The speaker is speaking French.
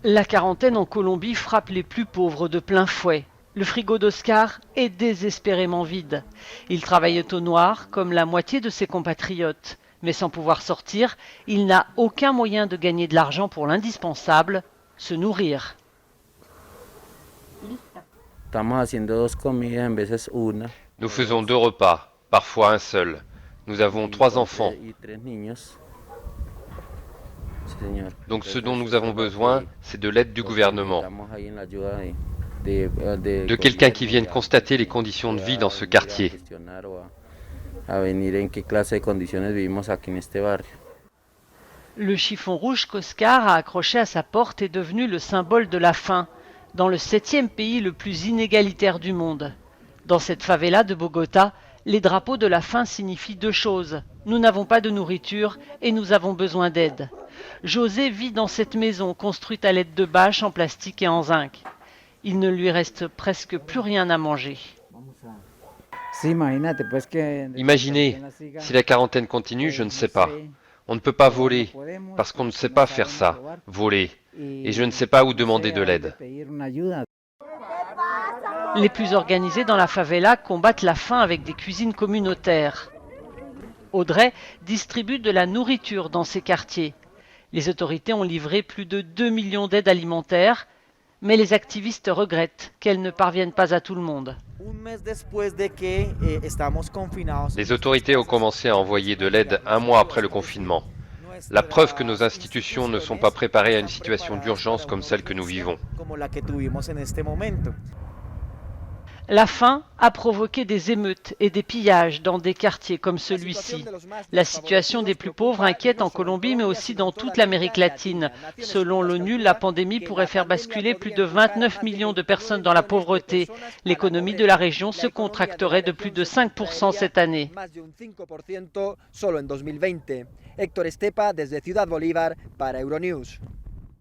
La quarantaine en Colombie frappe les plus pauvres de plein fouet. Le frigo d'Oscar est désespérément vide. Il travaille au noir comme la moitié de ses compatriotes. Mais sans pouvoir sortir, il n'a aucun moyen de gagner de l'argent pour l'indispensable, se nourrir. Nous faisons 2 repas, parfois un seul. Nous avons 3 enfants. Donc ce dont nous avons besoin, c'est de l'aide du gouvernement, de quelqu'un qui vienne constater les conditions de vie dans ce quartier. Le chiffon rouge qu'Oscar a accroché à sa porte est devenu le symbole de la faim, dans le 7e pays le plus inégalitaire du monde. Dans cette favela de Bogota, les drapeaux de la faim signifient 2 choses. Nous n'avons pas de nourriture et nous avons besoin d'aide. José vit dans cette maison construite à l'aide de bâches en plastique et en zinc. Il ne lui reste presque plus rien à manger. Imaginez, si la quarantaine continue, je ne sais pas. On ne peut pas voler, parce qu'on ne sait pas faire ça, voler. Et je ne sais pas où demander de l'aide. Les plus organisés dans la favela combattent la faim avec des cuisines communautaires. Audrey distribue de la nourriture dans ces quartiers. Les autorités ont livré plus de 2 millions d'aides alimentaires, mais les activistes regrettent qu'elles ne parviennent pas à tout le monde. Les autorités ont commencé à envoyer de l'aide un mois après le confinement. La preuve que nos institutions ne sont pas préparées à une situation d'urgence comme celle que nous vivons. La faim a provoqué des émeutes et des pillages dans des quartiers comme celui-ci. La situation des plus pauvres inquiète en Colombie, mais aussi dans toute l'Amérique latine. Selon l'ONU, la pandémie pourrait faire basculer plus de 29 millions de personnes dans la pauvreté. L'économie de la région se contracterait de plus de 5% cette année. Héctor Estepa desde Ciudad Bolívar para Euronews.